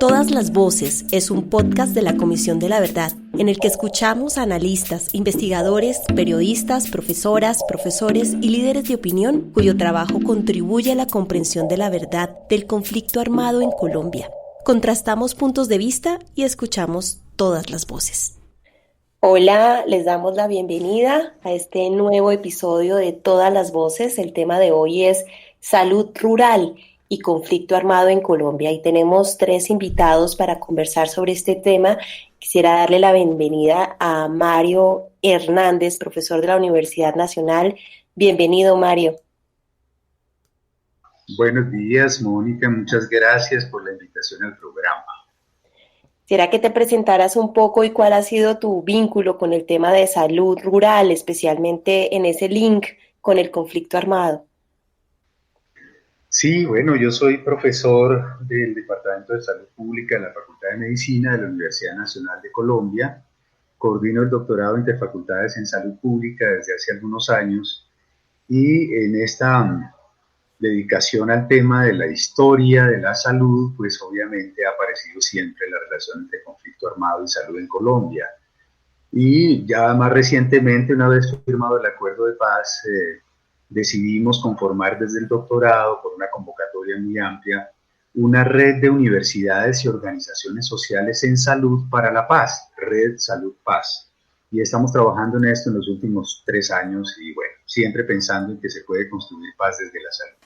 Todas las Voces es un podcast de la Comisión de la Verdad, en el que escuchamos a analistas, investigadores, periodistas, profesoras, profesores y líderes de opinión cuyo trabajo contribuye a la comprensión de la verdad del conflicto armado en Colombia. Contrastamos puntos de vista y escuchamos todas las voces. Hola, les damos la bienvenida a este nuevo episodio de Todas las Voces. El tema de hoy es salud rural y conflicto armado en Colombia. Y tenemos 3 invitados para conversar sobre este tema. Quisiera darle la bienvenida a Mario Hernández, profesor de la Universidad Nacional. Bienvenido, Mario. Buenos días, Mónica. Muchas gracias por la invitación al programa. Quisiera que te presentaras un poco y cuál ha sido tu vínculo con el tema de salud rural, especialmente en ese link con el conflicto armado. Sí, bueno, yo soy profesor del Departamento de Salud Pública de la Facultad de Medicina de la Universidad Nacional de Colombia. Coordino el doctorado en Interfacultades en Salud Pública desde hace algunos años y en esta dedicación al tema de la historia de la salud, pues obviamente ha aparecido siempre la relación entre conflicto armado y salud en Colombia. Y ya más recientemente, una vez firmado el acuerdo de paz, decidimos conformar desde el doctorado, por una convocatoria muy amplia, una red de universidades y organizaciones sociales en salud para la paz, Red Salud Paz. Y estamos trabajando en esto en los últimos 3 años y bueno, siempre pensando en que se puede construir paz desde la salud.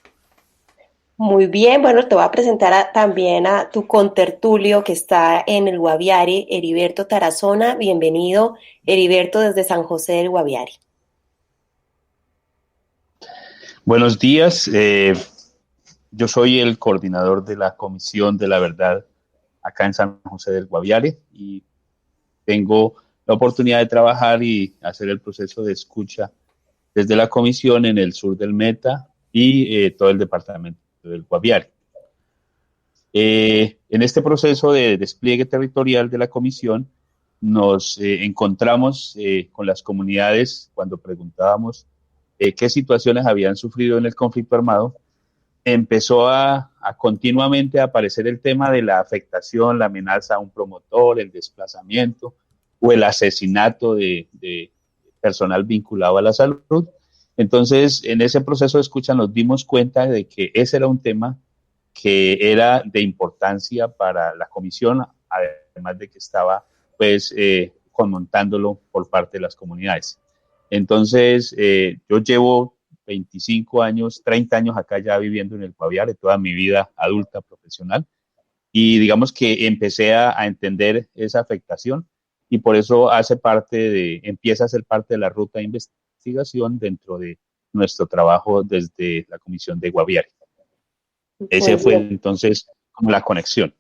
Muy bien, bueno, te voy a presentar también a tu contertulio que está en el Guaviare, Heriberto Tarazona. Bienvenido, Heriberto, desde San José del Guaviare. Buenos días, yo soy el coordinador de la Comisión de la Verdad acá en San José del Guaviare y tengo la oportunidad de trabajar y hacer el proceso de escucha desde la comisión en el sur del Meta y todo el departamento del Guaviare. En este proceso de despliegue territorial de la comisión nos encontramos con las comunidades cuando preguntábamos qué situaciones habían sufrido en el conflicto armado. Empezó a continuamente aparecer el tema de la afectación, la amenaza a un promotor, el desplazamiento o el asesinato de personal vinculado a la salud. Entonces, en ese proceso de escucha nos dimos cuenta de que ese era un tema que era de importancia para la comisión, además de que estaba pues conmontándolo por parte de las comunidades. Entonces, yo llevo 25 años, 30 años acá ya viviendo en el Guaviare, toda mi vida adulta profesional, y digamos que empecé a entender esa afectación y por eso empieza a ser parte de la ruta de investigación dentro de nuestro trabajo desde la Comisión de Guaviare. Ese fue entonces como la conexión.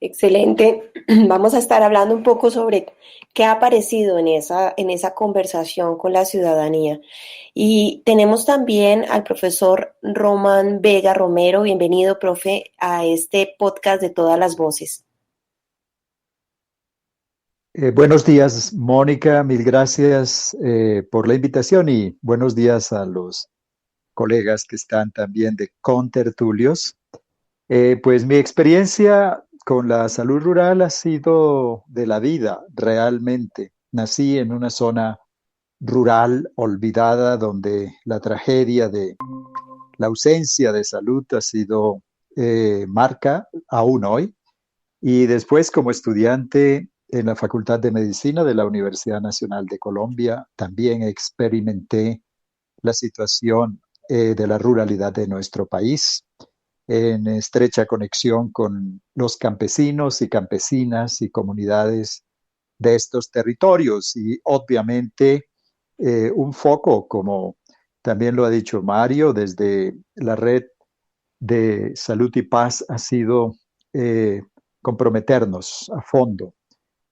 Excelente. Vamos a estar hablando un poco sobre qué ha aparecido en esa conversación con la ciudadanía. Y tenemos también al profesor Román Vega Romero. Bienvenido, profe, a este podcast de Todas las Voces. Buenos días, Mónica. Mil gracias por la invitación y buenos días a los colegas que están también de contertulios. Pues mi experiencia con la salud rural ha sido de la vida, realmente. Nací en una zona rural olvidada donde la tragedia de la ausencia de salud ha sido marca aún hoy. Y después como estudiante en la Facultad de Medicina de la Universidad Nacional de Colombia, también experimenté la situación de la ruralidad de nuestro país, en estrecha conexión con los campesinos y campesinas y comunidades de estos territorios. Y obviamente un foco, como también lo ha dicho Mario, desde la red de salud y paz ha sido comprometernos a fondo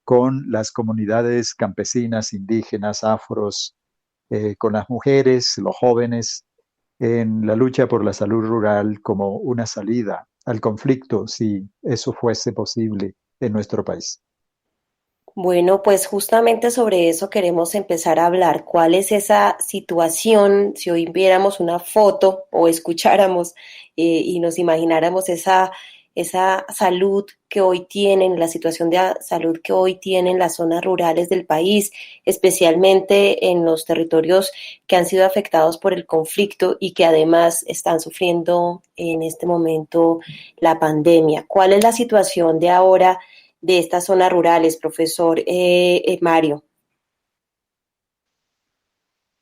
con las comunidades campesinas, indígenas, afros, con las mujeres, los jóvenes, en la lucha por la salud rural como una salida al conflicto, si eso fuese posible en nuestro país. Bueno, pues justamente sobre eso queremos empezar a hablar. ¿Cuál es esa situación si hoy viéramos una foto o escucháramos y nos imagináramos esa salud que hoy tienen, la situación de salud que hoy tienen las zonas rurales del país, especialmente en los territorios que han sido afectados por el conflicto y que además están sufriendo en este momento la pandemia. ¿Cuál es la situación de ahora de estas zonas rurales, profesor Mario?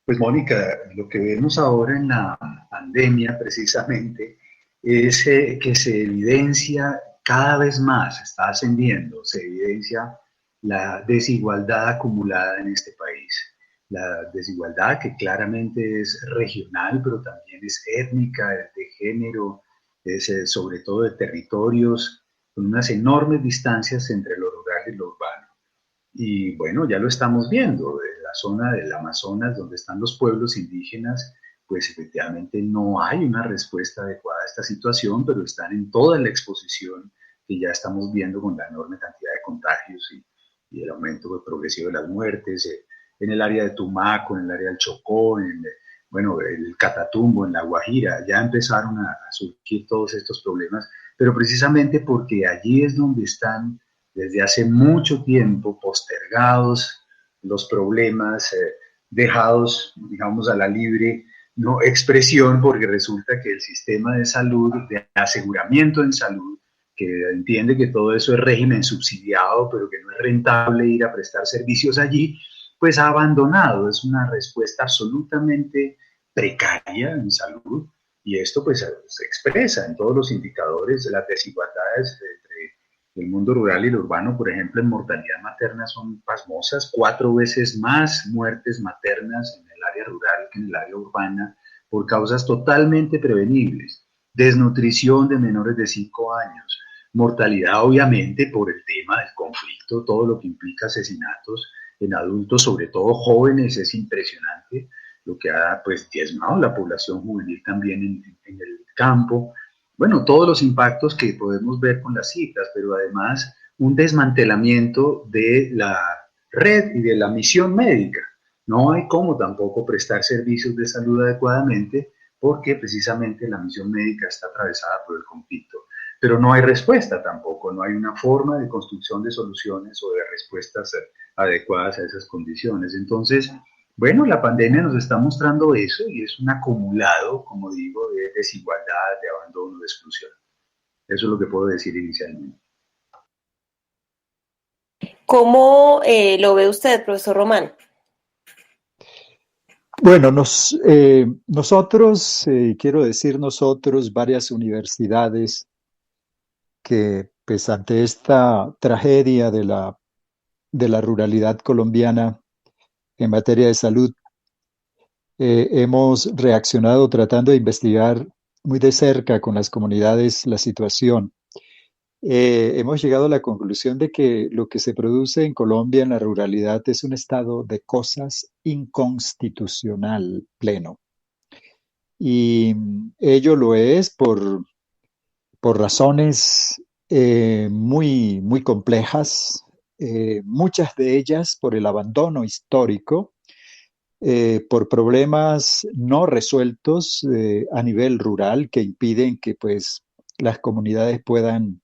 Pues Mónica, lo que vemos ahora en la pandemia precisamente es que se evidencia cada vez más, está ascendiendo, se evidencia la desigualdad acumulada en este país. La desigualdad que claramente es regional, pero también es étnica, es de género, es sobre todo de territorios, con unas enormes distancias entre lo rural y lo urbano. Y bueno, ya lo estamos viendo, en la zona del Amazonas, donde están los pueblos indígenas, pues efectivamente no hay una respuesta adecuada a esta situación, pero están en toda la exposición que ya estamos viendo con la enorme cantidad de contagios y el aumento progresivo de las muertes, en el área de Tumaco, en el área del Chocó, bueno, el Catatumbo, en la Guajira, ya empezaron a surgir todos estos problemas, pero precisamente porque allí es donde están desde hace mucho tiempo postergados los problemas, dejados, digamos, a la libre no expresión, porque resulta que el sistema de salud, de aseguramiento en salud, que entiende que todo eso es régimen subsidiado, pero que no es rentable ir a prestar servicios allí, pues ha abandonado. Es una respuesta absolutamente precaria en salud, y esto pues se expresa en todos los indicadores de las desigualdades el mundo rural y el urbano. Por ejemplo, en mortalidad materna son pasmosas, 4 veces más muertes maternas en el área rural que en el área urbana, por causas totalmente prevenibles. Desnutrición de menores de 5 años, mortalidad obviamente por el tema del conflicto, todo lo que implica asesinatos en adultos, sobre todo jóvenes, es impresionante lo que ha pues diezmado la población juvenil también en el campo. Bueno, todos los impactos que podemos ver con las cifras, pero además un desmantelamiento de la red y de la misión médica. No hay cómo tampoco prestar servicios de salud adecuadamente porque precisamente la misión médica está atravesada por el conflicto. Pero no hay respuesta tampoco, no hay una forma de construcción de soluciones o de respuestas adecuadas a esas condiciones. Entonces, bueno, la pandemia nos está mostrando eso y es un acumulado, como digo, de desigualdad, de abandono, de exclusión. Eso es lo que puedo decir inicialmente. ¿Cómo lo ve usted, profesor Román? Bueno, nosotros, quiero decir nosotros, varias universidades que pues ante esta tragedia de la ruralidad colombiana en materia de salud, hemos reaccionado tratando de investigar muy de cerca con las comunidades la situación. Hemos llegado a la conclusión de que lo que se produce en Colombia en la ruralidad es un estado de cosas inconstitucional pleno. Y ello lo es por razones muy, muy complejas, muchas de ellas por el abandono histórico, por problemas no resueltos a nivel rural que impiden que pues, las comunidades puedan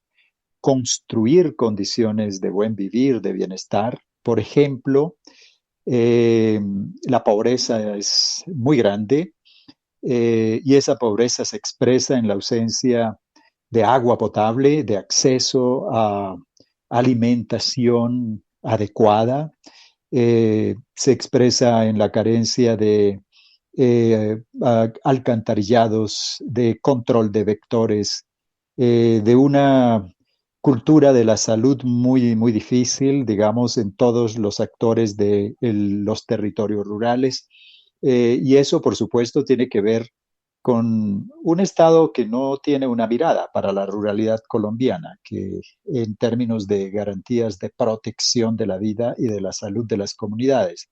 construir condiciones de buen vivir, de bienestar. Por ejemplo, la pobreza es muy grande y esa pobreza se expresa en la ausencia de agua potable, de acceso a alimentación adecuada, se expresa en la carencia de alcantarillados, de control de vectores, de una cultura de la salud muy, muy difícil, digamos, en todos los actores de los territorios rurales. Y eso, por supuesto, tiene que ver con un Estado que no tiene una mirada para la ruralidad colombiana, que en términos de garantías de protección de la vida y de la salud de las comunidades.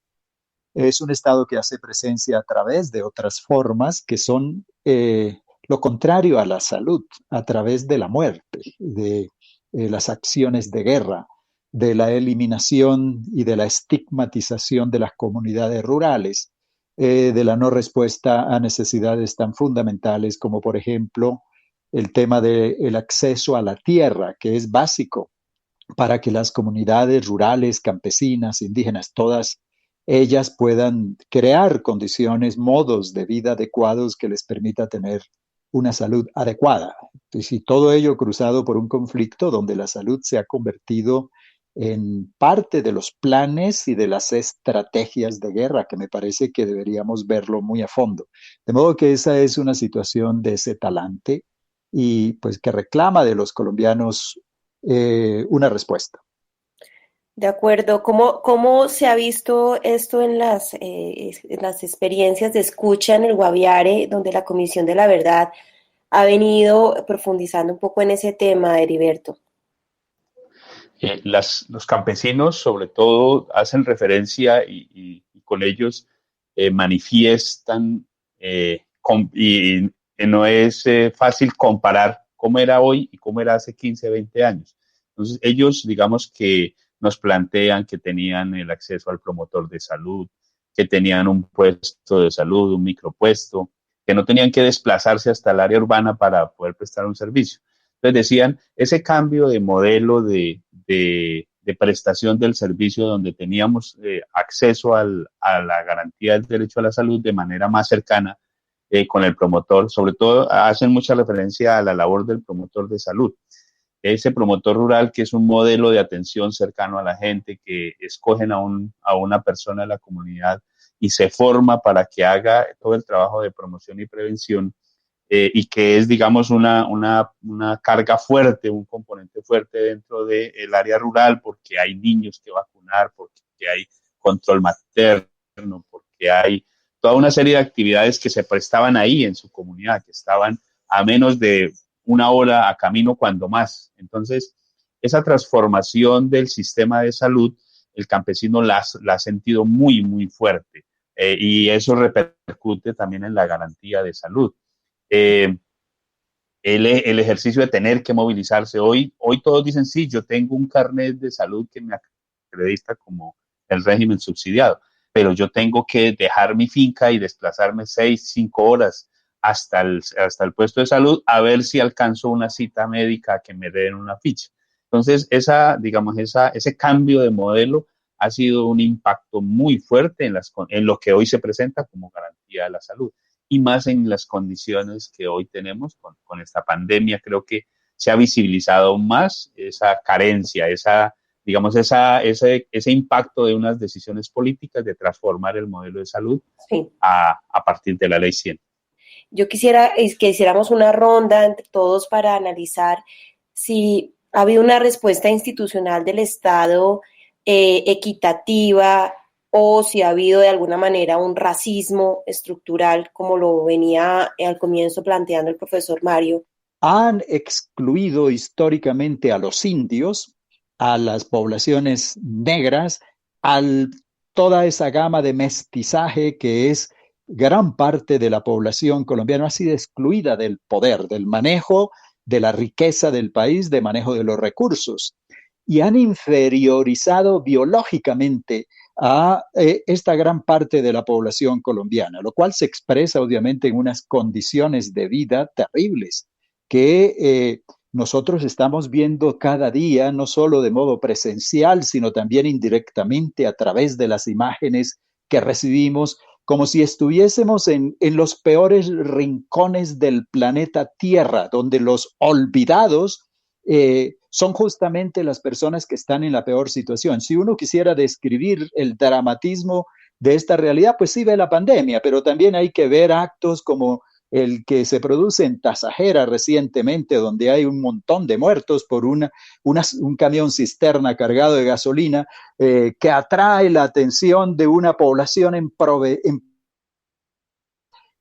Es un Estado que hace presencia a través de otras formas que son lo contrario a la salud, a través de la muerte, de las acciones de guerra, de la eliminación y de la estigmatización de las comunidades rurales, de la no respuesta a necesidades tan fundamentales como, por ejemplo, el tema del acceso a la tierra, que es básico para que las comunidades rurales, campesinas, indígenas, todas ellas puedan crear condiciones, modos de vida adecuados que les permita tener una salud adecuada. Entonces, y todo ello cruzado por un conflicto donde la salud se ha convertido en parte de los planes y de las estrategias de guerra, que me parece que deberíamos verlo muy a fondo. De modo que esa es una situación de ese talante y pues que reclama de los colombianos una respuesta. De acuerdo. ¿Cómo se ha visto esto en las experiencias de escucha en el Guaviare, donde la Comisión de la Verdad ha venido profundizando un poco en ese tema, Heriberto? Los campesinos, sobre todo, hacen referencia y con ellos manifiestan, y no es fácil comparar cómo era hoy y cómo era hace 15, 20 años. Entonces, ellos, digamos que nos plantean que tenían el acceso al promotor de salud, que tenían un puesto de salud, un micropuesto, que no tenían que desplazarse hasta el área urbana para poder prestar un servicio. Entonces decían, ese cambio de modelo de prestación del servicio donde teníamos acceso a la garantía del derecho a la salud de manera más cercana con el promotor, sobre todo hacen mucha referencia a la labor del promotor de salud. Ese promotor rural que es un modelo de atención cercano a la gente, que escogen a una persona de la comunidad y se forma para que haga todo el trabajo de promoción y prevención, y que es, digamos, una carga fuerte, un componente fuerte dentro del área rural, porque hay niños que vacunar, porque hay control materno, porque hay toda una serie de actividades que se prestaban ahí en su comunidad, que estaban a menos de una hora a camino cuando más. Entonces, esa transformación del sistema de salud, el campesino la ha sentido muy, muy fuerte, y eso repercute también en la garantía de salud. El ejercicio de tener que movilizarse. Hoy todos dicen, sí, yo tengo un carnet de salud que me acredita como el régimen subsidiado, pero yo tengo que dejar mi finca y desplazarme 6, 5 horas hasta el puesto de salud a ver si alcanzo una cita médica que me den una ficha. Entonces, ese cambio de modelo ha sido un impacto muy fuerte en lo que hoy se presenta como garantía de la salud, y más en las condiciones que hoy tenemos con esta pandemia. Creo que se ha visibilizado más esa carencia, ese impacto de unas decisiones políticas de transformar el modelo de salud, sí, a partir de la Ley 100. Yo quisiera que hiciéramos una ronda entre todos para analizar si ha habido una respuesta institucional del Estado equitativa, o si ha habido de alguna manera un racismo estructural, como lo venía al comienzo planteando el profesor Mario. Han excluido históricamente a los indios, a las poblaciones negras, a toda esa gama de mestizaje que es gran parte de la población colombiana, ha sido excluida del poder, del manejo de la riqueza del país, de manejo de los recursos, y han inferiorizado biológicamente a esta gran parte de la población colombiana, lo cual se expresa obviamente en unas condiciones de vida terribles que nosotros estamos viendo cada día, no solo de modo presencial, sino también indirectamente a través de las imágenes que recibimos, como si estuviésemos en los peores rincones del planeta Tierra, donde los olvidados son justamente las personas que están en la peor situación. Si uno quisiera describir el dramatismo de esta realidad, pues sí ve la pandemia, pero también hay que ver actos como el que se produce en Tasajera recientemente, donde hay un montón de muertos por un camión cisterna cargado de gasolina, que atrae la atención de una población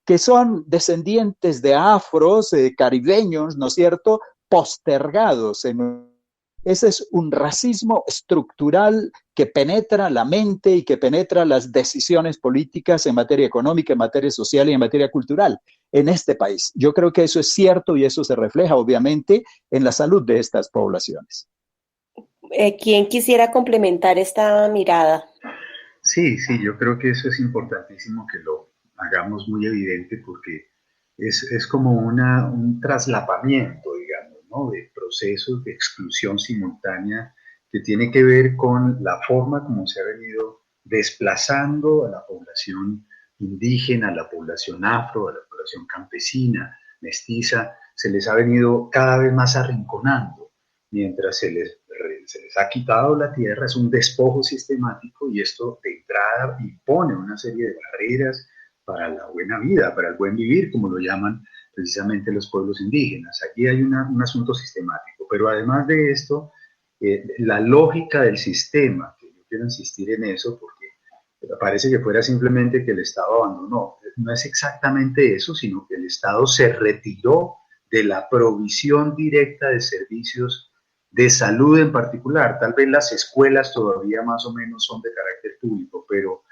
que son descendientes de afros, caribeños, ¿no es cierto?, postergados. Ese es un racismo estructural que penetra la mente y que penetra las decisiones políticas en materia económica, en materia social y en materia cultural en este país. Yo creo que eso es cierto y eso se refleja obviamente en la salud de estas poblaciones. ¿Quién quisiera complementar esta mirada? Sí, yo creo que eso es importantísimo que lo hagamos muy evidente, porque es como un traslapamiento, digamos, ¿no? De procesos de exclusión simultánea que tiene que ver con la forma como se ha venido desplazando a la población indígena, a la población afro, a la población campesina, mestiza, se les ha venido cada vez más arrinconando, mientras se les ha quitado la tierra, es un despojo sistemático y esto de entrada impone una serie de barreras para la buena vida, para el buen vivir, como lo llaman precisamente los pueblos indígenas. Aquí hay un asunto sistemático, pero además de esto, la lógica del sistema, que yo quiero insistir en eso porque parece que fuera simplemente que el Estado abandonó. No es exactamente eso, sino que el Estado se retiró de la provisión directa de servicios de salud en particular. Tal vez las escuelas todavía más o menos son de carácter público, pero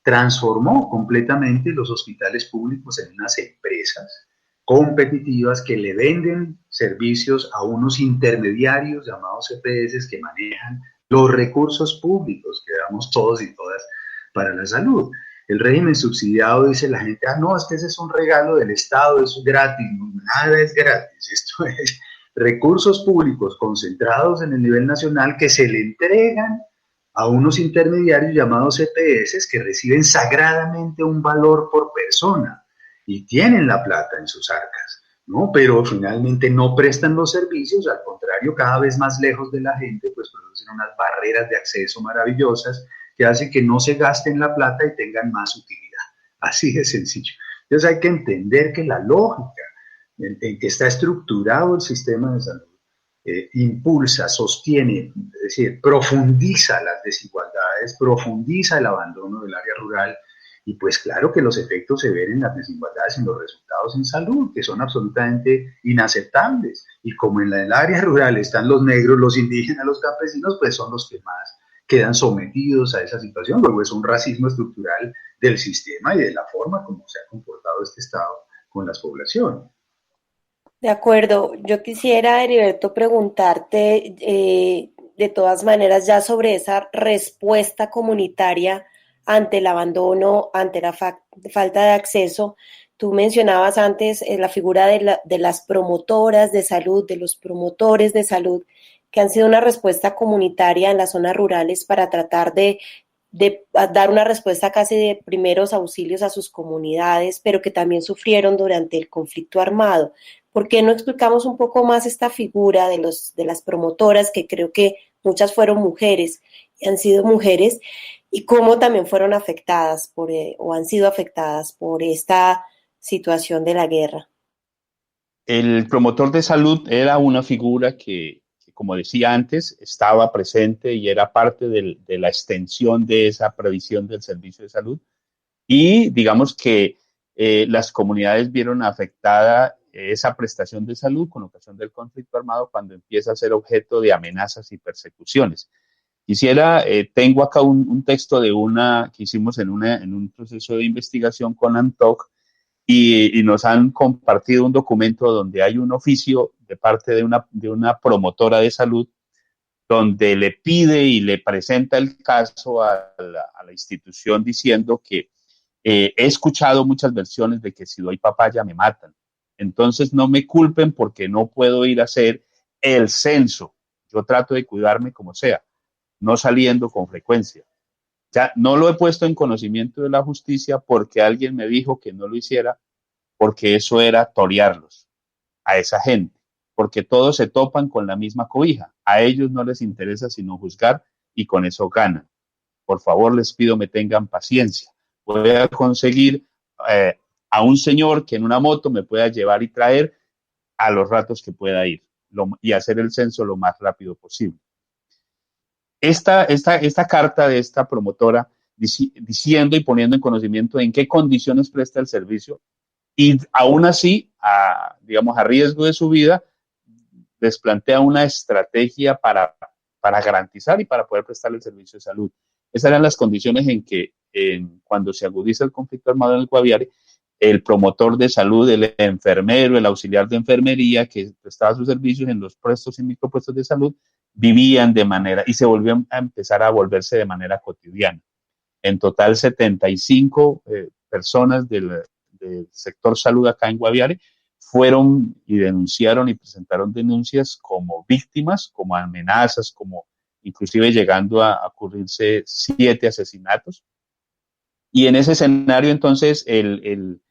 transformó completamente los hospitales públicos en unas empresas competitivas que le venden servicios a unos intermediarios llamados EPS que manejan los recursos públicos que damos todos y todas para la salud. El régimen subsidiado dice la gente, no, es que ese es un regalo del Estado, es gratis. No, nada es gratis, esto es recursos públicos concentrados en el nivel nacional que se le entregan a unos intermediarios llamados EPS que reciben sagradamente un valor por persona y tienen la plata en sus arcas, ¿no? Pero finalmente no prestan los servicios, al contrario, cada vez más lejos de la gente, pues producen unas barreras de acceso maravillosas que hacen que no se gasten la plata y tengan más utilidad. Así de sencillo. Entonces hay que entender que la lógica en que está estructurado el sistema de salud impulsa, sostiene, es decir, profundiza las desigualdades, profundiza el abandono del área rural y pues claro que los efectos se ven en las desigualdades, en los resultados en salud, que son absolutamente inaceptables. Y como en el área rural están los negros, los indígenas, los campesinos, pues son los que más quedan sometidos a esa situación. Luego es un racismo estructural del sistema y de la forma como se ha comportado este Estado con las poblaciones. De acuerdo. Yo quisiera, Heriberto, preguntarte de todas maneras ya sobre esa respuesta comunitaria ante el abandono, ante la falta de acceso. Tú mencionabas antes la figura de las promotoras de salud, de los promotores de salud, que han sido una respuesta comunitaria en las zonas rurales para tratar de dar una respuesta casi de primeros auxilios a sus comunidades, pero que también sufrieron durante el conflicto armado. ¿Por qué no explicamos un poco más esta figura de las promotoras, que creo que muchas fueron mujeres y han sido mujeres, y cómo también fueron afectadas o han sido afectadas por esta situación de la guerra? El promotor de salud era una figura que, como decía antes, estaba presente y era parte de la extensión de esa previsión del servicio de salud. Y digamos que las comunidades vieron afectada esa prestación de salud con ocasión del conflicto armado cuando empieza a ser objeto de amenazas y persecuciones. Tengo acá un texto de que hicimos en un proceso de investigación con ANTOC y nos han compartido un documento donde hay un oficio de parte de una promotora de salud donde le pide y le presenta el caso a la institución diciendo que he escuchado muchas versiones de que si doy papaya me matan. Entonces no me culpen porque no puedo ir a hacer el censo. Yo trato de cuidarme como sea, no saliendo con frecuencia. Ya no lo he puesto en conocimiento de la justicia porque alguien me dijo que no lo hiciera porque eso era torearlos a esa gente, porque todos se topan con la misma cobija. A ellos no les interesa sino juzgar y con eso ganan. Por favor, les pido me tengan paciencia. Voy a conseguir a un señor que en una moto me pueda llevar y traer a los ratos que pueda ir y hacer el censo lo más rápido posible. Esta carta de esta promotora diciendo y poniendo en conocimiento en qué condiciones presta el servicio y aún así, a riesgo de su vida, les plantea una estrategia para garantizar y para poder prestar el servicio de salud. Esas eran las condiciones en que cuando se agudiza el conflicto armado en el Guaviare, el promotor de salud, el enfermero, el auxiliar de enfermería que prestaba sus servicios en los puestos y micropuestos de salud, vivían y se volvían a empezar a volverse de manera cotidiana. En total, 75 personas del del sector salud acá en Guaviare fueron y denunciaron y presentaron denuncias como víctimas, como amenazas, como inclusive llegando a ocurrirse 7 asesinatos. Y en ese escenario, entonces, el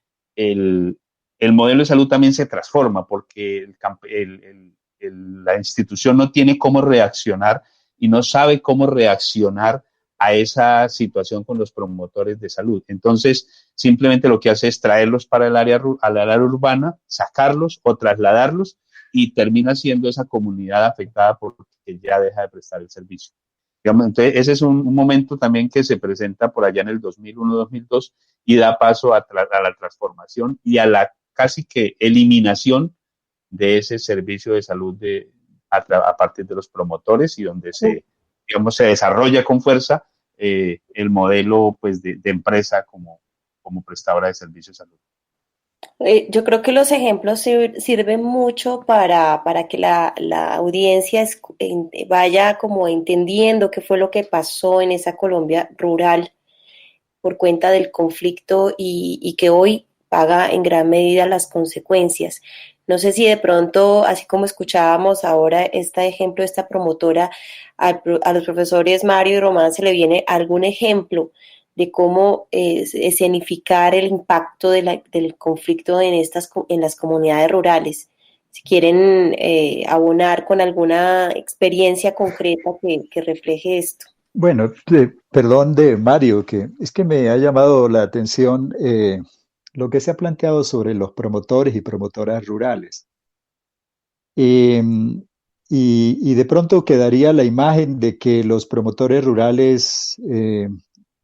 modelo de salud también se transforma porque la institución no tiene cómo reaccionar y no sabe cómo reaccionar a esa situación con los promotores de salud. Entonces, simplemente lo que hace es traerlos para al área urbana, sacarlos o trasladarlos y termina siendo esa comunidad afectada porque ya deja de prestar el servicio. Digamos, entonces, ese es un momento también que se presenta por allá en el 2001-2002 y da paso a la transformación y a la casi que eliminación de ese servicio de salud a partir de los promotores y donde se desarrolla con fuerza el modelo pues, de empresa como prestadora de servicios de salud. Yo creo que los ejemplos sirven mucho para que la audiencia vaya como entendiendo qué fue lo que pasó en esa Colombia rural por cuenta del conflicto y que hoy paga en gran medida las consecuencias. No sé si de pronto, así como escuchábamos ahora este ejemplo de esta promotora, a los profesores Mario y Román se le viene algún ejemplo de cómo escenificar el impacto del conflicto en las comunidades rurales. Si quieren abonar con alguna experiencia concreta que refleje esto. Bueno, perdón de Mario, que es que me ha llamado la atención lo que se ha planteado sobre los promotores y promotoras rurales. Y de pronto quedaría la imagen de que los promotores rurales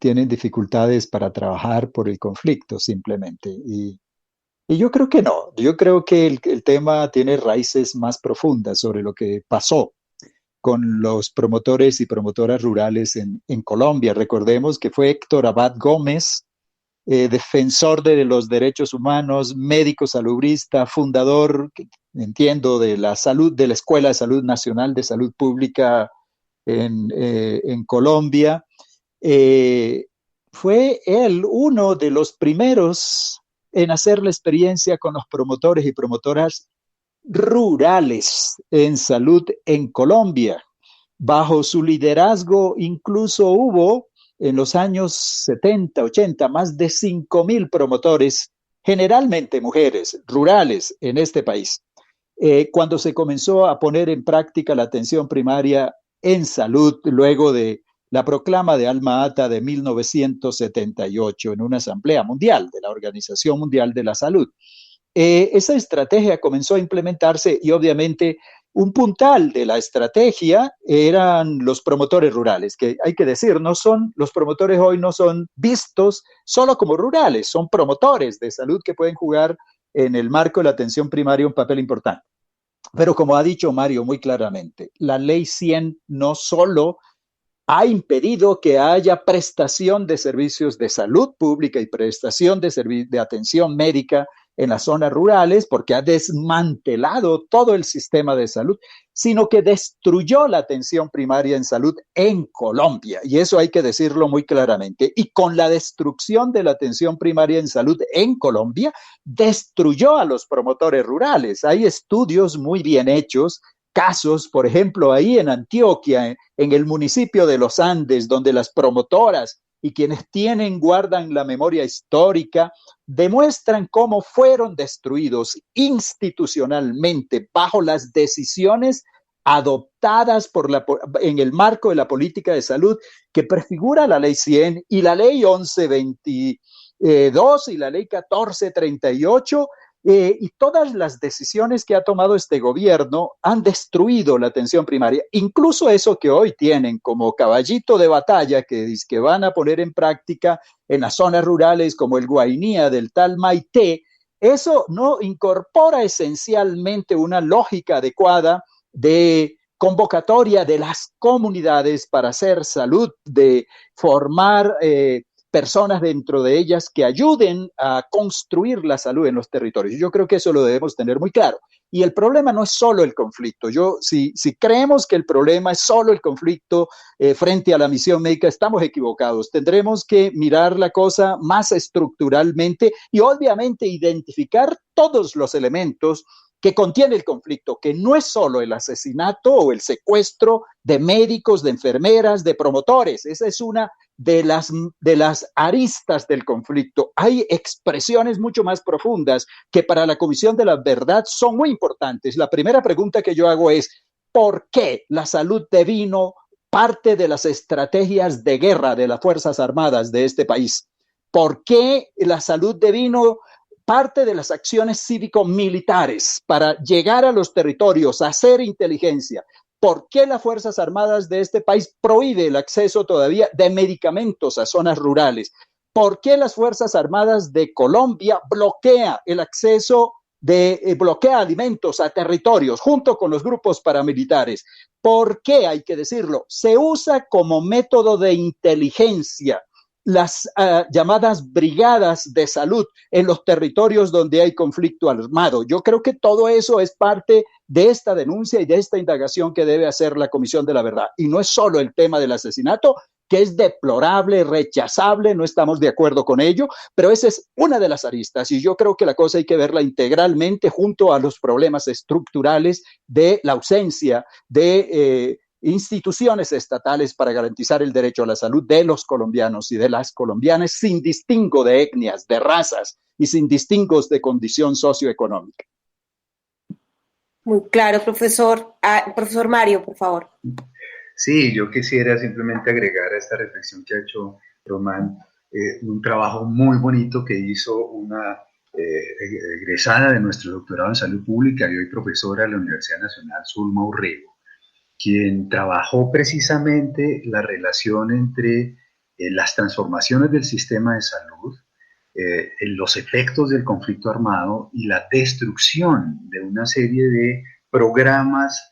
tienen dificultades para trabajar por el conflicto simplemente. Y yo creo que no, yo creo que el tema tiene raíces más profundas sobre lo que pasó con los promotores y promotoras rurales en Colombia. Recordemos que fue Héctor Abad Gómez, defensor de los derechos humanos, médico salubrista, fundador, entiendo, de la salud, de la Escuela de Salud Nacional de Salud Pública en Colombia. Fue él uno de los primeros en hacer la experiencia con los promotores y promotoras rurales en salud en Colombia. Bajo su liderazgo incluso hubo en los años 70, 80 más de 5,000 promotores, generalmente mujeres, rurales en este país. Cuando se comenzó a poner en práctica la atención primaria en salud luego de la proclama de Alma Ata de 1978 en una asamblea mundial de la Organización Mundial de la Salud. Esa estrategia comenzó a implementarse y obviamente un puntal de la estrategia eran los promotores rurales, que hay que decir, los promotores hoy no son vistos solo como rurales, son promotores de salud que pueden jugar en el marco de la atención primaria un papel importante. Pero como ha dicho Mario muy claramente, la Ley 100 no solo ha impedido que haya prestación de servicios de salud pública y prestación de atención médica en las zonas rurales, porque ha desmantelado todo el sistema de salud, sino que destruyó la atención primaria en salud en Colombia. Y eso hay que decirlo muy claramente. Y con la destrucción de la atención primaria en salud en Colombia, destruyó a los promotores rurales. Hay estudios muy bien hechos, casos, por ejemplo, ahí en Antioquia, en el municipio de Los Andes, donde las promotoras y quienes guardan la memoria histórica, demuestran cómo fueron destruidos institucionalmente bajo las decisiones adoptadas en el marco de la política de salud que prefigura la Ley 100 y la Ley 1122 y la Ley 1438. Y todas las decisiones que ha tomado este gobierno han destruido la atención primaria, incluso eso que hoy tienen como caballito de batalla que van a poner en práctica en las zonas rurales como el Guainía del tal Maité. Eso no incorpora esencialmente una lógica adecuada de convocatoria de las comunidades para hacer salud, de formar personas dentro de ellas que ayuden a construir la salud en los territorios. Yo creo que eso lo debemos tener muy claro. Y el problema no es solo el conflicto. Si creemos que el problema es solo el conflicto frente a la misión médica, estamos equivocados. Tendremos que mirar la cosa más estructuralmente y obviamente identificar todos los elementos que contiene el conflicto, que no es solo el asesinato o el secuestro de médicos, de enfermeras, de promotores. Esa es una de las aristas del conflicto. Hay expresiones mucho más profundas que para la Comisión de la Verdad son muy importantes. La primera pregunta que yo hago es, ¿por qué la salud devino parte de las estrategias de guerra de las Fuerzas Armadas de este país? ¿Por qué la salud devino parte de las acciones cívico-militares para llegar a los territorios, hacer inteligencia? ¿Por qué las Fuerzas Armadas de este país prohíbe el acceso todavía de medicamentos a zonas rurales? ¿Por qué las Fuerzas Armadas de Colombia bloquea el acceso bloquea alimentos a territorios junto con los grupos paramilitares? ¿Por qué, hay que decirlo, se usa como método de inteligencia las llamadas brigadas de salud en los territorios donde hay conflicto armado? Yo creo que todo eso es parte de esta denuncia y de esta indagación que debe hacer la Comisión de la Verdad. Y no es solo el tema del asesinato, que es deplorable, rechazable, no estamos de acuerdo con ello, pero esa es una de las aristas y yo creo que la cosa hay que verla integralmente junto a los problemas estructurales de la ausencia de instituciones estatales para garantizar el derecho a la salud de los colombianos y de las colombianas sin distingo de etnias, de razas y sin distingos de condición socioeconómica. Muy claro, profesor. Profesor Mario, por favor. Sí, yo quisiera simplemente agregar a esta reflexión que ha hecho Román un trabajo muy bonito que hizo una egresada de nuestro doctorado en salud pública y hoy profesora de la Universidad Nacional, Zulma Urrego, quien trabajó precisamente la relación entre las transformaciones del sistema de salud, los efectos del conflicto armado y la destrucción de una serie de programas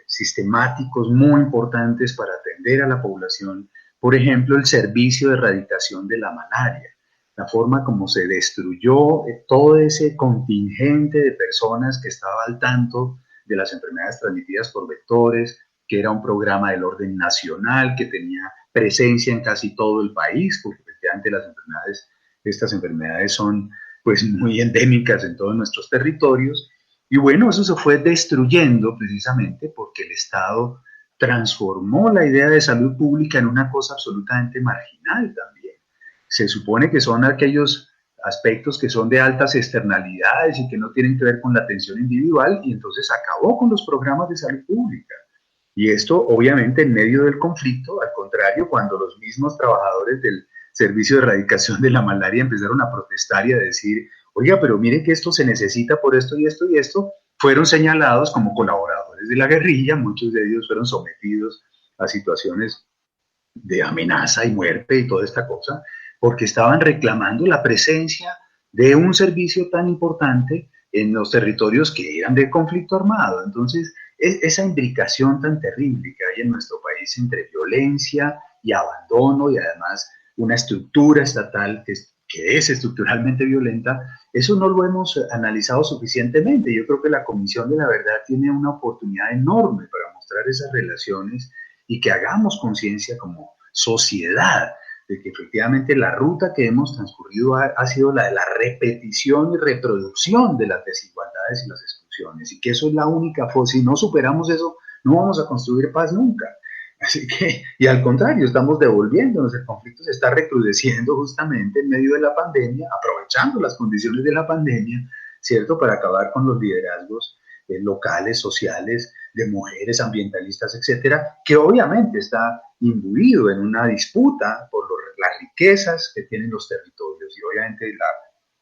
sistemáticos muy importantes para atender a la población. Por ejemplo, el servicio de erradicación de la malaria, la forma como se destruyó todo ese contingente de personas que estaba al tanto de las enfermedades transmitidas por vectores, que era un programa del orden nacional, que tenía presencia en casi todo el país, porque efectivamente estas enfermedades son pues muy endémicas en todos nuestros territorios. Y bueno, eso se fue destruyendo precisamente porque el Estado transformó la idea de salud pública en una cosa absolutamente marginal también. Se supone que son aquellos aspectos que son de altas externalidades y que no tienen que ver con la atención individual, y entonces acabó con los programas de salud pública. Y esto obviamente en medio del conflicto, al contrario, cuando los mismos trabajadores del Servicio de Erradicación de la Malaria empezaron a protestar y a decir, oiga, pero mire que esto se necesita por esto y esto y esto, fueron señalados como colaboradores de la guerrilla, muchos de ellos fueron sometidos a situaciones de amenaza y muerte y toda esta cosa, porque estaban reclamando la presencia de un servicio tan importante en los territorios que eran de conflicto armado. Entonces, esa imbricación tan terrible que hay en nuestro país entre violencia y abandono y además una estructura estatal que es estructuralmente violenta, eso no lo hemos analizado suficientemente. Yo creo que la Comisión de la Verdad tiene una oportunidad enorme para mostrar esas relaciones y que hagamos conciencia como sociedad de que efectivamente la ruta que hemos transcurrido ha sido la de la repetición y reproducción de las desigualdades y las exclusiones, y que eso es la única forma. Si no superamos eso, no vamos a construir paz nunca. Así que, y al contrario, estamos devolviéndonos, el conflicto se está recrudeciendo justamente en medio de la pandemia, aprovechando las condiciones de la pandemia, ¿cierto?, para acabar con los liderazgos locales, sociales, de mujeres, ambientalistas, etcétera, que obviamente está imbuido en una disputa por las riquezas que tienen los territorios y obviamente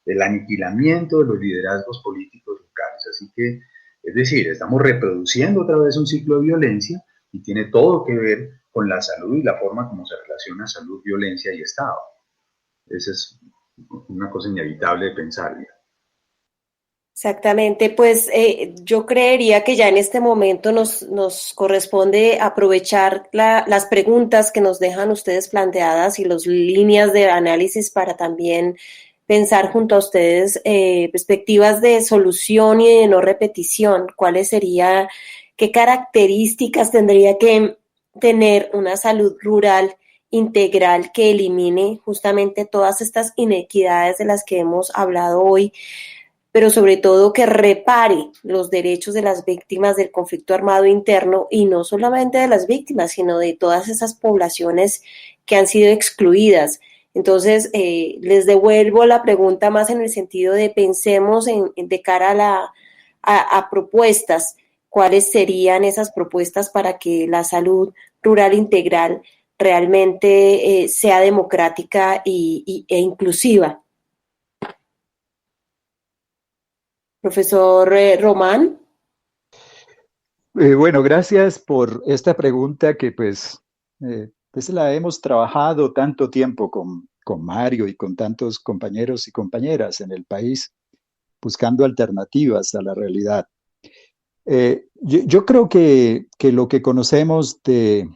el aniquilamiento de los liderazgos políticos locales. Así que, es decir, estamos reproduciendo otra vez un ciclo de violencia y tiene todo que ver con la salud y la forma como se relaciona salud, violencia y Estado. Esa es una cosa inevitable de pensar. Exactamente, pues yo creería que ya en este momento nos corresponde aprovechar las preguntas que nos dejan ustedes planteadas y las líneas de análisis para también pensar junto a ustedes perspectivas de solución y de no repetición. ¿Cuáles sería, qué características tendría que tener una salud rural integral que elimine justamente todas estas inequidades de las que hemos hablado hoy, pero sobre todo que repare los derechos de las víctimas del conflicto armado interno y no solamente de las víctimas, sino de todas esas poblaciones que han sido excluidas? Entonces, les devuelvo la pregunta más en el sentido de pensemos de cara a propuestas, cuáles serían esas propuestas para que la salud rural integral realmente sea democrática e inclusiva. Profesor Román. Bueno, gracias por esta pregunta que pues la hemos trabajado tanto tiempo con Mario y con tantos compañeros y compañeras en el país buscando alternativas a la realidad. Yo creo que lo que conocemos de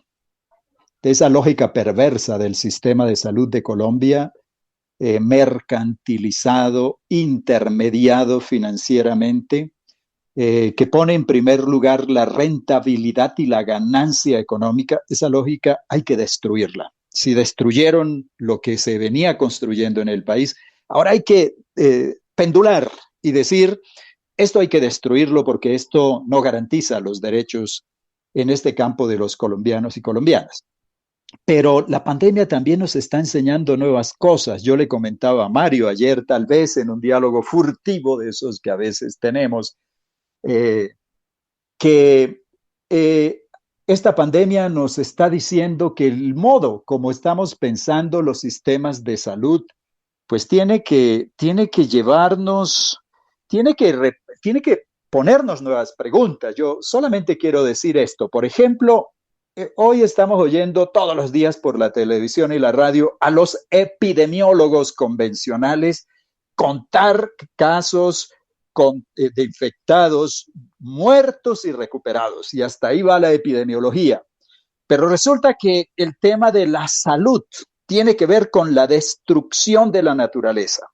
esa lógica perversa del sistema de salud de Colombia, mercantilizado, intermediado financieramente, que pone en primer lugar la rentabilidad y la ganancia económica, esa lógica hay que destruirla. Si destruyeron lo que se venía construyendo en el país, ahora hay que pendular y decir, esto hay que destruirlo porque esto no garantiza los derechos en este campo de los colombianos y colombianas. Pero la pandemia también nos está enseñando nuevas cosas. Yo le comentaba a Mario ayer, tal vez en un diálogo furtivo de esos que a veces tenemos, que esta pandemia nos está diciendo que el modo como estamos pensando los sistemas de salud, pues tiene que llevarnos, tiene que ponernos nuevas preguntas. Yo solamente quiero decir esto. Por ejemplo, hoy estamos oyendo todos los días por la televisión y la radio a los epidemiólogos convencionales contar casos de infectados, muertos y recuperados, y hasta ahí va la epidemiología. Pero resulta que el tema de la salud tiene que ver con la destrucción de la naturaleza.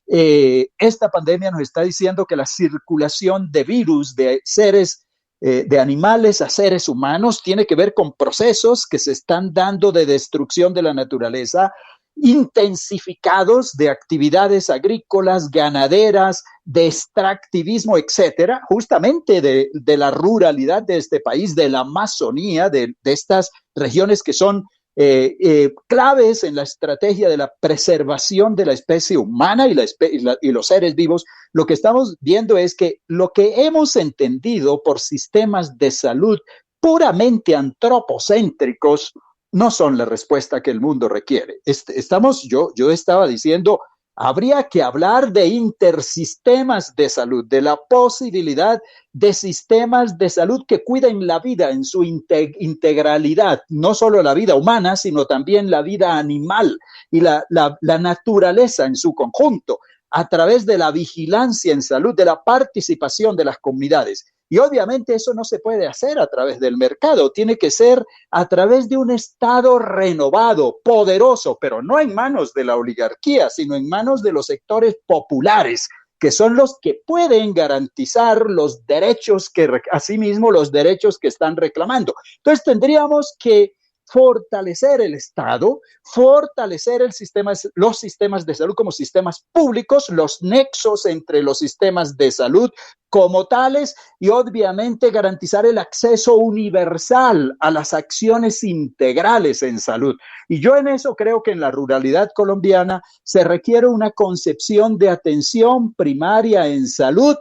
Esta pandemia nos está diciendo que la circulación de virus de seres, de animales a seres humanos, tiene que ver con procesos que se están dando de destrucción de la naturaleza, intensificados de actividades agrícolas, ganaderas, de extractivismo, etcétera, justamente de la ruralidad de este país, de la Amazonía, de estas regiones que son claves en la estrategia de la preservación de la especie humana y los seres vivos. Lo que estamos viendo es que lo que hemos entendido por sistemas de salud puramente antropocéntricos no son la respuesta que el mundo requiere. Yo estaba diciendo, habría que hablar de intersistemas de salud, de la posibilidad de sistemas de salud que cuiden la vida en su integralidad, no solo la vida humana, sino también la vida animal y la naturaleza en su conjunto, a través de la vigilancia en salud, de la participación de las comunidades. Y obviamente eso no se puede hacer a través del mercado, tiene que ser a través de un Estado renovado, poderoso, pero no en manos de la oligarquía, sino en manos de los sectores populares, que son los que pueden garantizar los derechos asimismo los derechos que están reclamando. Entonces tendríamos que fortalecer el Estado, fortalecer los sistemas de salud como sistemas públicos, los nexos entre los sistemas de salud como tales y obviamente garantizar el acceso universal a las acciones integrales en salud. Y yo en eso creo que en la ruralidad colombiana se requiere una concepción de atención primaria en salud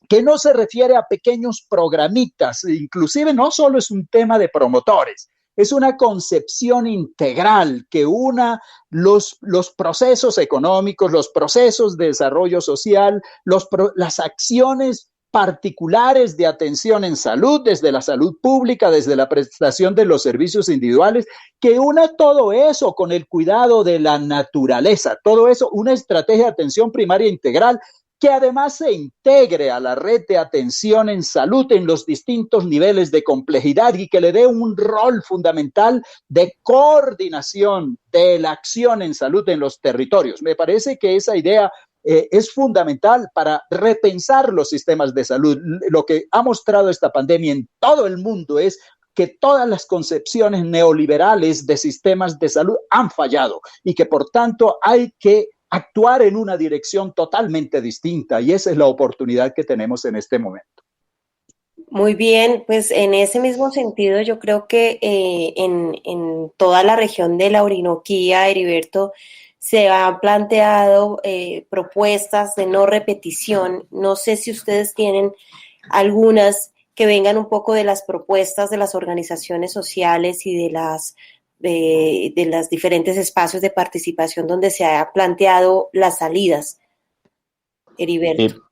que no se refiere a pequeños programitas, inclusive no solo es un tema de promotores, es una concepción integral que una los procesos económicos, los procesos de desarrollo social, las acciones particulares de atención en salud, desde la salud pública, desde la prestación de los servicios individuales, que una todo eso con el cuidado de la naturaleza, todo eso, una estrategia de atención primaria integral que además se integre a la red de atención en salud en los distintos niveles de complejidad y que le dé un rol fundamental de coordinación de la acción en salud en los territorios. Me parece que esa idea es fundamental para repensar los sistemas de salud. Lo que ha mostrado esta pandemia en todo el mundo es que todas las concepciones neoliberales de sistemas de salud han fallado y que por tanto hay que actuar en una dirección totalmente distinta, y esa es la oportunidad que tenemos en este momento. Muy bien, pues en ese mismo sentido yo creo que en toda la región de la Orinoquía, Heriberto, se han planteado propuestas de no repetición. No sé si ustedes tienen algunas que vengan un poco de las propuestas de las organizaciones sociales y de las diferentes espacios de participación donde se ha planteado las salidas. Heriberto.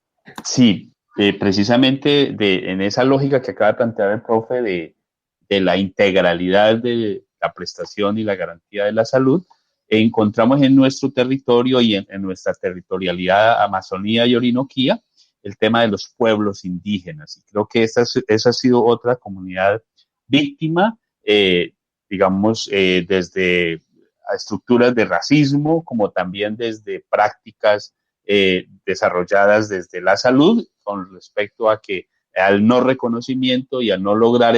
Sí, precisamente en esa lógica que acaba de plantear el profe de la integralidad de la prestación y la garantía de la salud, encontramos en nuestro territorio y en nuestra territorialidad Amazonía y Orinoquía el tema de los pueblos indígenas. Y creo que esa ha sido otra comunidad víctima, digamos, desde estructuras de racismo, como también desde prácticas desarrolladas desde la salud, con respecto a que al no reconocimiento y al no lograr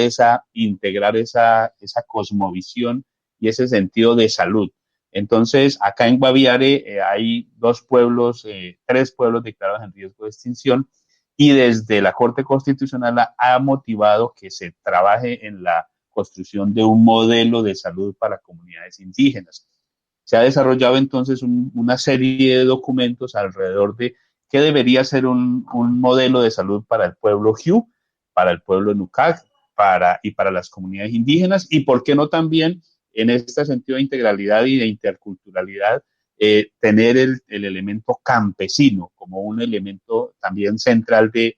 integrar esa cosmovisión y ese sentido de salud. Entonces, acá en Guaviare hay 3 pueblos declarados en riesgo de extinción, y desde la Corte Constitucional ha motivado que se trabaje en la construcción de un modelo de salud para comunidades indígenas. Se ha desarrollado entonces una serie de documentos alrededor de qué debería ser un modelo de salud para el pueblo Jiu, para el pueblo Nucag y para las comunidades indígenas, y por qué no también en este sentido de integralidad y de interculturalidad, tener el elemento campesino como un elemento también central de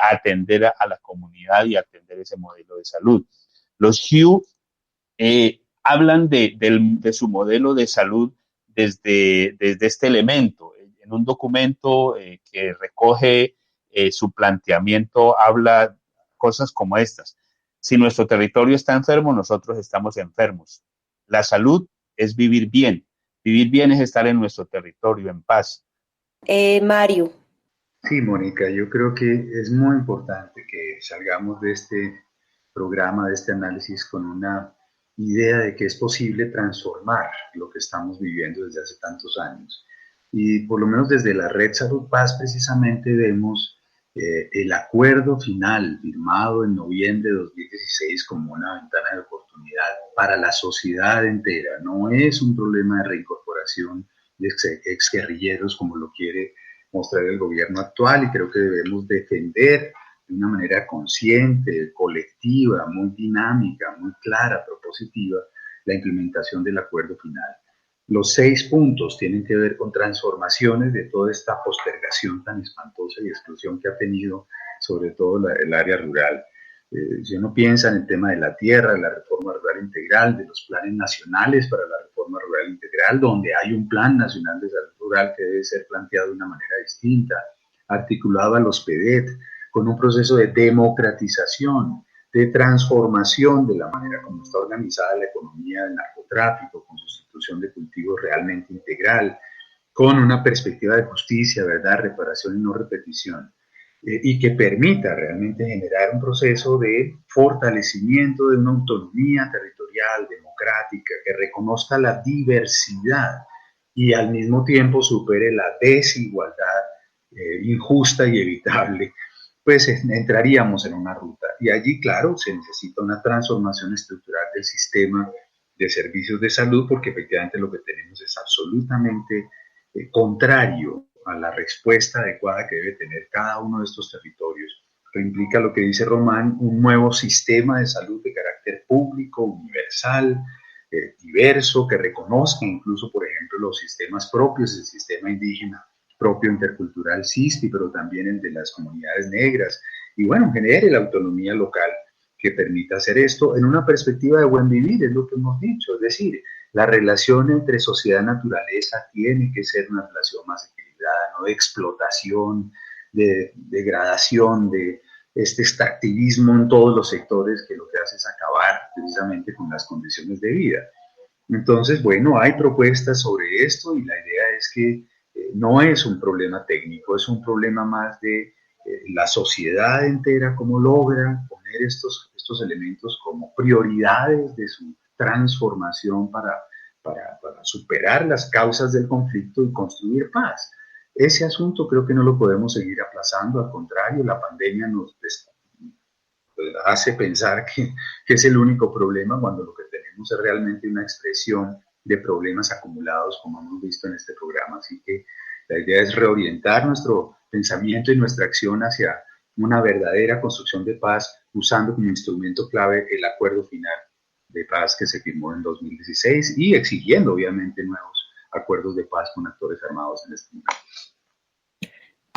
atender a la comunidad y atender ese modelo de salud. Los Jiu hablan de su modelo de salud desde este elemento. En un documento que recoge su planteamiento, habla cosas como estas. Si nuestro territorio está enfermo, nosotros estamos enfermos. La salud es vivir bien. Vivir bien es estar en nuestro territorio en paz. Mario. Sí, Mónica, yo creo que es muy importante que salgamos de este programa, de este análisis, con una idea de que es posible transformar lo que estamos viviendo desde hace tantos años. Y por lo menos desde la Red Salud Paz precisamente vemos el acuerdo final firmado en noviembre de 2016 como una ventana de oportunidad para la sociedad entera. No es un problema de reincorporación de exguerrilleros como lo quiere mostrar el gobierno actual, y creo que debemos defender de una manera consciente, colectiva, muy dinámica, muy clara, propositiva, la implementación del acuerdo final. Los 6 puntos tienen que ver con transformaciones de toda esta postergación tan espantosa y exclusión que ha tenido sobre todo el área rural. Si uno piensa en el tema de la tierra, de la reforma rural integral, de los planes nacionales para la reforma rural integral, donde hay un plan nacional de salud rural que debe ser planteado de una manera distinta, articulado a los PEDET, con un proceso de democratización, de transformación de la manera como está organizada la economía del narcotráfico, con sustitución de cultivos realmente integral, con una perspectiva de justicia, verdad, reparación y no repetición, y que permita realmente generar un proceso de fortalecimiento de una autonomía territorial, democrática, que reconozca la diversidad y al mismo tiempo supere la desigualdad injusta y evitable. Pues entraríamos en una ruta. Y allí, claro, se necesita una transformación estructural del sistema de servicios de salud, porque efectivamente lo que tenemos es absolutamente contrario a la respuesta adecuada que debe tener cada uno de estos territorios. Que implica lo que dice Román, un nuevo sistema de salud de carácter público, universal, diverso, que reconozca incluso, por ejemplo, los sistemas propios, el sistema indígena propio intercultural SISTI, pero también el de las comunidades negras, y bueno, genere la autonomía local que permita hacer esto en una perspectiva de buen vivir, es lo que hemos dicho, es decir, la relación entre sociedad y naturaleza tiene que ser una relación más equilibrada, consolidada, no de explotación, de degradación, de este extractivismo en todos los sectores que lo que hace es acabar precisamente con las condiciones de vida. Entonces, bueno, hay propuestas sobre esto y la idea es que no es un problema técnico, es un problema más de la sociedad entera, cómo logra poner estos elementos como prioridades de su transformación para superar las causas del conflicto y construir paz. Ese asunto creo que no lo podemos seguir aplazando, al contrario, la pandemia nos hace pensar que es el único problema cuando lo que tenemos es realmente una expresión de problemas acumulados, como hemos visto en este programa. Así que la idea es reorientar nuestro pensamiento y nuestra acción hacia una verdadera construcción de paz, usando como instrumento clave el acuerdo final de paz que se firmó en 2016 y exigiendo, obviamente, nuevos acuerdos de paz con actores armados en este momento.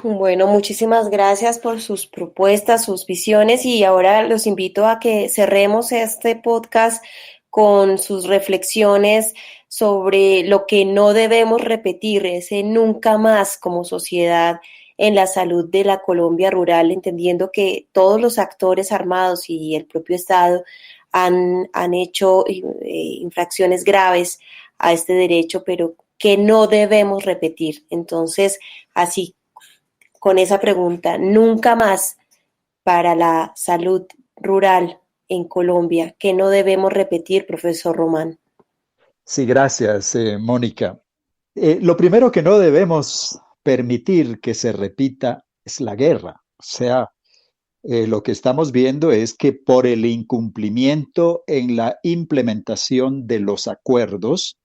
Bueno, muchísimas gracias por sus propuestas, sus visiones, y ahora los invito a que cerremos este podcast con sus reflexiones sobre lo que no debemos repetir, ese nunca más como sociedad en la salud de la Colombia rural, entendiendo que todos los actores armados y el propio Estado han hecho infracciones graves a este derecho, pero que no debemos repetir. Entonces, así, con esa pregunta, nunca más para la salud rural en Colombia, que no debemos repetir, profesor Román. Sí, gracias, Mónica. Lo primero que no debemos permitir que se repita es la guerra. O sea, lo que estamos viendo es que por el incumplimiento en la implementación de los acuerdos,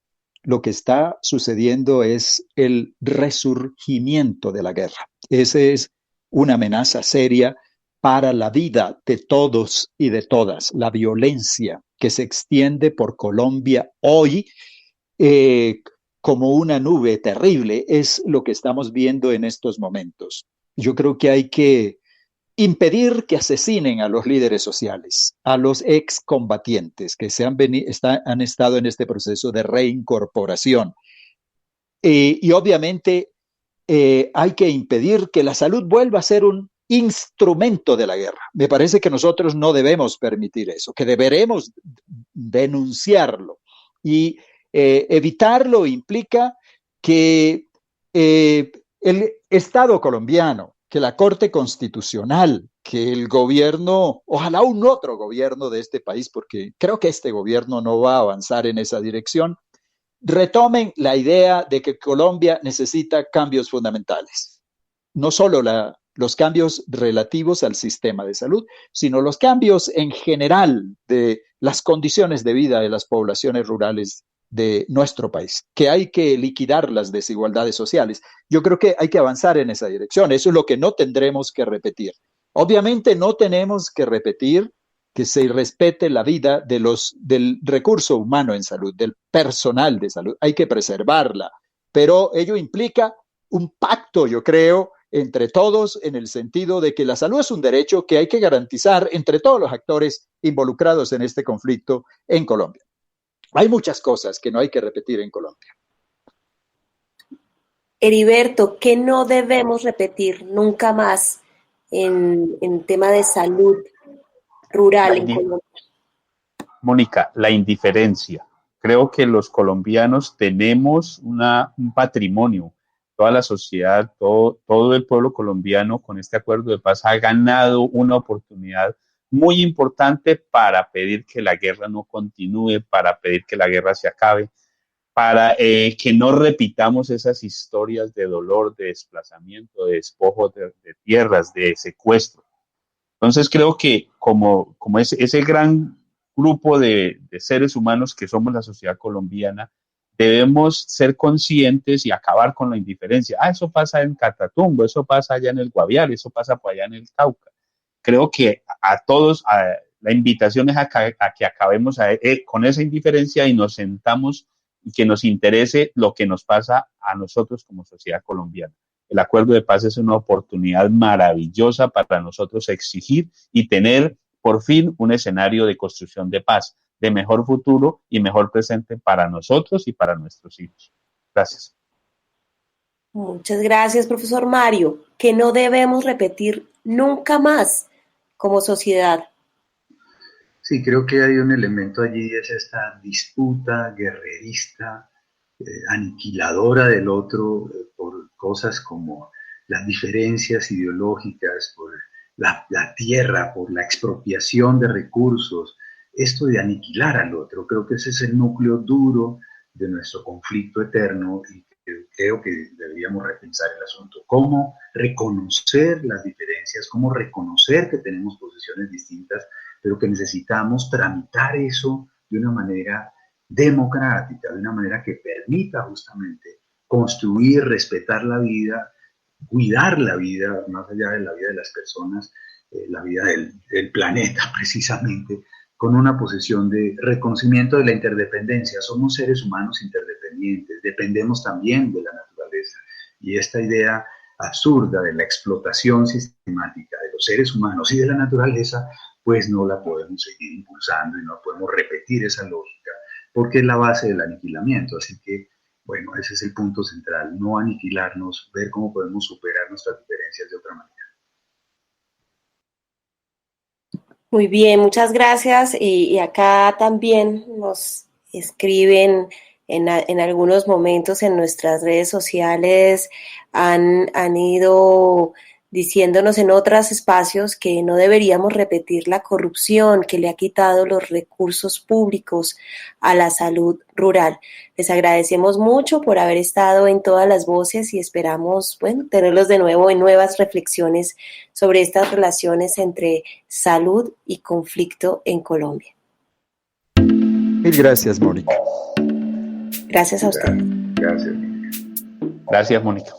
lo que está sucediendo es el resurgimiento de la guerra. Esa es una amenaza seria para la vida de todos y de todas. La violencia que se extiende por Colombia hoy como una nube terrible es lo que estamos viendo en estos momentos. Yo creo que hay que impedir que asesinen a los líderes sociales, a los excombatientes que han estado en este proceso de reincorporación. Y obviamente hay que impedir que la salud vuelva a ser un instrumento de la guerra. Me parece que nosotros no debemos permitir eso, que deberemos denunciarlo. Y evitarlo implica que el Estado colombiano, que la Corte Constitucional, que el gobierno, ojalá un otro gobierno de este país, porque creo que este gobierno no va a avanzar en esa dirección, retomen la idea de que Colombia necesita cambios fundamentales. No solo los cambios relativos al sistema de salud, sino los cambios en general de las condiciones de vida de las poblaciones rurales de nuestro país, que hay que liquidar las desigualdades sociales. Yo creo que hay que avanzar en esa dirección. Eso es lo que no tendremos que repetir. Obviamente no tenemos que repetir que se respete la vida del recurso humano en salud, del personal de salud. Hay que preservarla, pero ello implica un pacto, yo creo, entre todos en el sentido de que la salud es un derecho que hay que garantizar entre todos los actores involucrados en este conflicto en Colombia. Hay muchas cosas que no hay que repetir en Colombia. Heriberto, ¿qué no debemos repetir nunca más en tema de salud rural en Colombia? Mónica, la indiferencia. Creo que los colombianos tenemos un patrimonio. Toda la sociedad, todo el pueblo colombiano con este acuerdo de paz ha ganado una oportunidad muy importante para pedir que la guerra no continúe, para pedir que la guerra se acabe, para que no repitamos esas historias de dolor, de desplazamiento, de despojo de tierras, de secuestro. Entonces creo que como ese gran grupo de seres humanos que somos la sociedad colombiana, debemos ser conscientes y acabar con la indiferencia. Eso pasa en Catatumbo, eso pasa allá en el Guaviare, eso pasa por allá en el Cauca. Creo que a todos la invitación es a que acabemos con esa indiferencia y nos sentamos y que nos interese lo que nos pasa a nosotros como sociedad colombiana. El acuerdo de paz es una oportunidad maravillosa para nosotros exigir y tener por fin un escenario de construcción de paz, de mejor futuro y mejor presente para nosotros y para nuestros hijos. Gracias. Muchas gracias, profesor Mario, que no debemos repetir nunca más como sociedad. Sí, creo que hay un elemento allí, es esta disputa guerrerista, aniquiladora del otro por cosas como las diferencias ideológicas, por la tierra, por la expropiación de recursos, esto de aniquilar al otro. Creo que ese es el núcleo duro de nuestro conflicto eterno y creo que deberíamos repensar el asunto. ¿Cómo reconocer las diferencias? ¿Cómo reconocer que tenemos posiciones distintas, pero que necesitamos tramitar eso de una manera democrática, de una manera que permita justamente construir, respetar la vida, cuidar la vida, más allá de la vida de las personas, la vida del planeta precisamente, con una posición de reconocimiento de la interdependencia. Somos seres humanos interdependientes, dependemos también de la naturaleza. Y esta idea absurda de la explotación sistemática de los seres humanos y de la naturaleza, pues no la podemos seguir impulsando y no podemos repetir esa lógica, porque es la base del aniquilamiento. Así que, bueno, ese es el punto central, no aniquilarnos, ver cómo podemos superar nuestras diferencias de otra manera. Muy bien, muchas gracias. Y acá también nos escriben en algunos momentos en nuestras redes sociales, han ido diciéndonos en otros espacios que no deberíamos repetir la corrupción que le ha quitado los recursos públicos a la salud rural. Les agradecemos mucho por haber estado en todas las voces y esperamos, bueno, tenerlos de nuevo en nuevas reflexiones sobre estas relaciones entre salud y conflicto en Colombia. Mil gracias, Mónica. Gracias a usted. Gracias. Gracias, Mónica.